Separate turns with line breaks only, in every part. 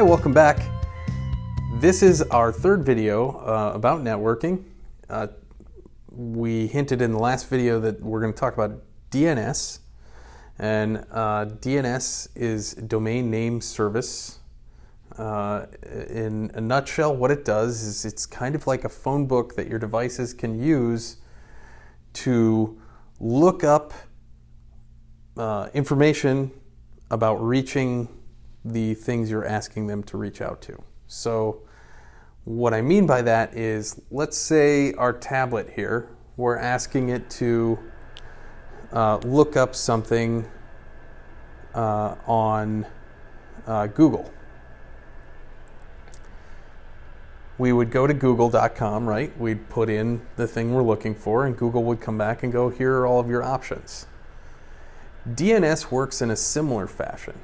welcome back. This is our third video about networking. We hinted in the last video that we're going to talk about DNS. And DNS is Domain Name Service. In a nutshell, what it does is it's kind of like a phone book that your devices can use to look up information about reaching the things you're asking them to reach out to. So what I mean by that is, let's say our tablet here, we're asking it to look up something on Google. We would go to google.com, right? We'd put in the thing we're looking for, and Google would come back and go, here are all of your options. DNS works in a similar fashion,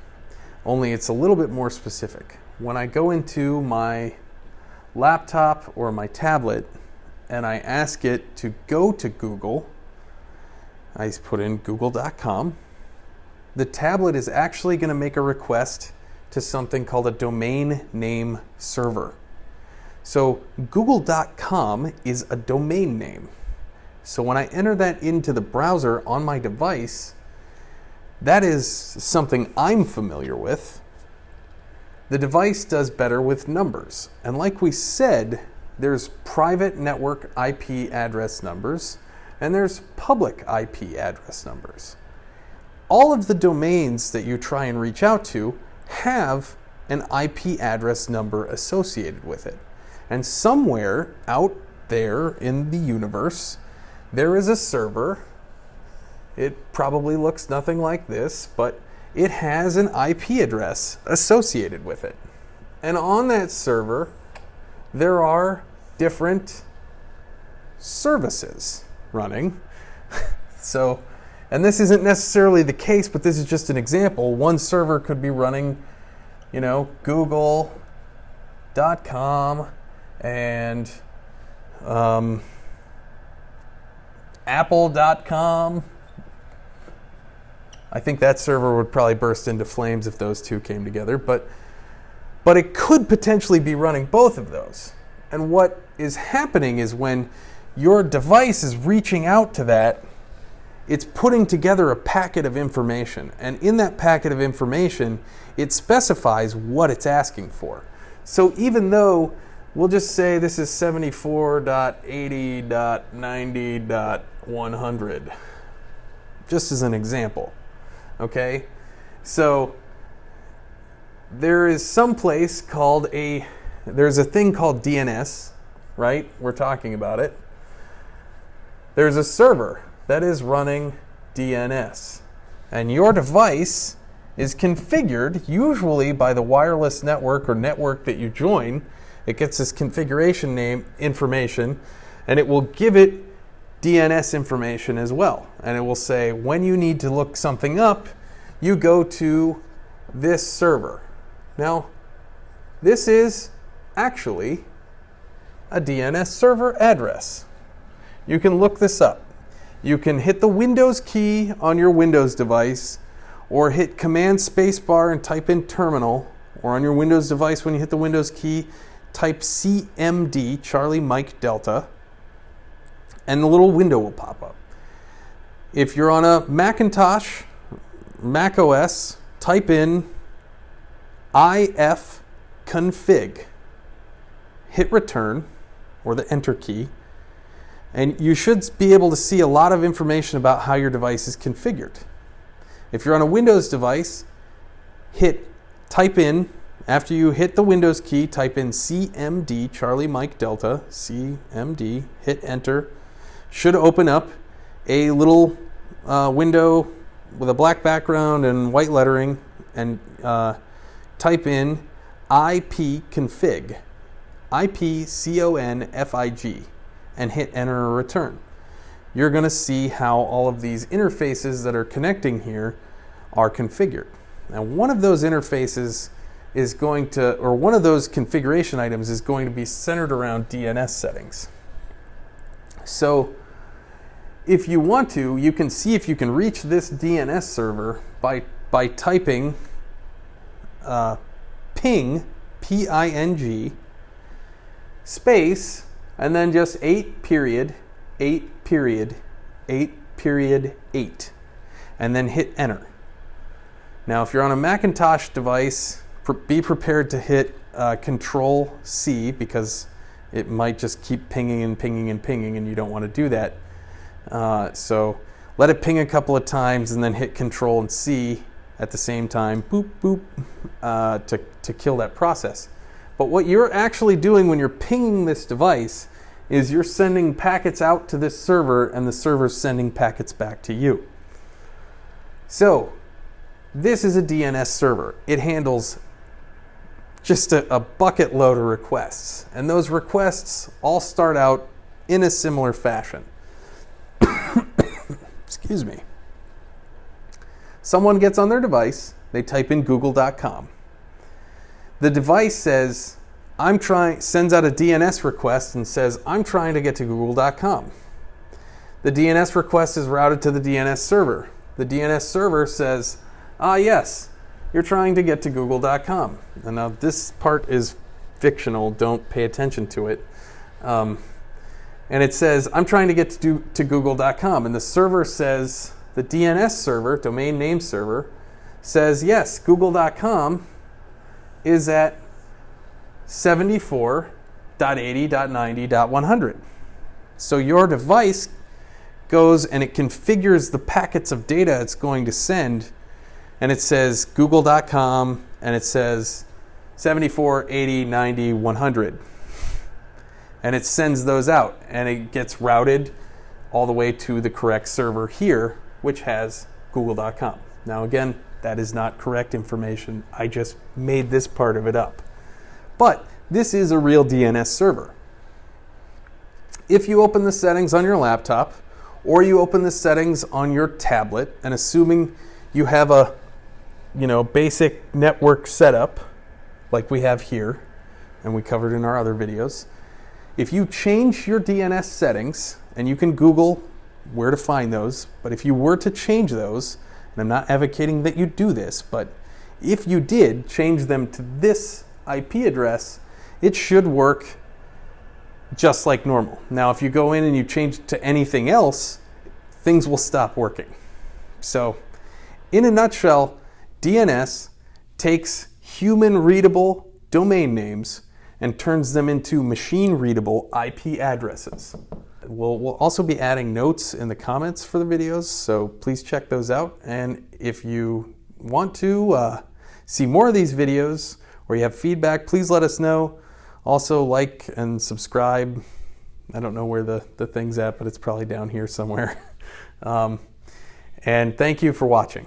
only it's a little bit more specific. When I go into my laptop or my tablet and I ask it to go to Google, I put in google.com. The tablet is actually going to make a request to something called a domain name server. So google.com is a domain name. So when I enter that into the browser on my device, that is something I'm familiar with. The device does better with numbers. And like we said, there's private network IP address numbers and there's public IP address numbers. All of the domains that you try and reach out to have an IP address number associated with it. And somewhere out there in the universe, there is a server. It probably looks nothing like this, but it has an IP address associated with it. And on that server, there are different services running. And this isn't necessarily the case, but this is just an example. One server could be running, google.com and apple.com. I think that server would probably burst into flames if those two came together, but it could potentially be running both of those. And what is happening is when your device is reaching out to that, it's putting together a packet of information. And in that packet of information, it specifies what it's asking for. So even though we'll just say this is 74.80.90.100, just as an example. Okay, so there is some place there's a thing called DNS, right? We're talking about it. There's a server that is running DNS. And your device is configured, usually by the wireless network or network that you join. It gets this configuration name information, and it will give it DNS information as well. And it will say, when you need to look something up, you go to this server. Now, this is actually a DNS server address. You can look this up. You can hit the Windows key on your Windows device, or hit Command Spacebar and type in terminal, or on your Windows device, when you hit the Windows key, type CMD, Charlie Mike Delta, and the little window will pop up. If you're on a Macintosh, Mac OS, type in ifconfig, hit return, or the enter key, and you should be able to see a lot of information about how your device is configured. If you're on a Windows device, type in, after you hit the Windows key, type in CMD, Charlie Mike Delta, CMD, hit enter. Should open up a little window with a black background and white lettering, and type in ipconfig, IPCONFIG, and hit enter or return. You're going to see how all of these interfaces that are connecting here are configured. Now, one of those interfaces is going to, or one of those configuration items is going to be centered around DNS settings. So if you want to, you can see if you can reach this DNS server by typing ping PING, space, and then just 8 period, 8 period, 8 period 8, and then hit enter. Now, if you're on a Macintosh device, be prepared to hit Control C, because it might just keep pinging and pinging and pinging, and you don't want to do that. So let it ping a couple of times and then hit Control and C at the same time, boop, boop, to kill that process. But what you're actually doing when you're pinging this device is you're sending packets out to this server, and the server's sending packets back to you. So this is a DNS server. It handles just a bucket load of requests, and those requests all start out in a similar fashion. Excuse me. Someone gets on their device, they type in google.com. The device says, sends out a DNS request and says, I'm trying to get to google.com. The DNS request is routed to the DNS server. The DNS server says, yes, you're trying to get to google.com. And now this part is fictional, don't pay attention to it. And it says, I'm trying to get to google.com. And the server says, the DNS server, domain name server, says, yes, google.com is at 74.80.90.100. So your device goes and it configures the packets of data it's going to send, and it says google.com, and it says 74, 80, 90, 100. And it sends those out, and it gets routed all the way to the correct server here, which has google.com. Now again, that is not correct information. I just made this part of it up. But this is a real DNS server. If you open the settings on your laptop, or you open the settings on your tablet, and assuming you have a basic network setup like we have here, and we covered in our other videos, if you change your DNS settings, and you can Google where to find those, but if you were to change those, and I'm not advocating that you do this, but if you did change them to this IP address, it should work just like normal. Now, if you go in and you change it to anything else, things will stop working. So, in a nutshell, DNS takes human-readable domain names and turns them into machine-readable IP addresses. We'll also be adding notes in the comments for the videos, so please check those out. And if you want to see more of these videos, or you have feedback, please let us know. Also, like and subscribe. I don't know where the thing's at, but it's probably down here somewhere. And thank you for watching.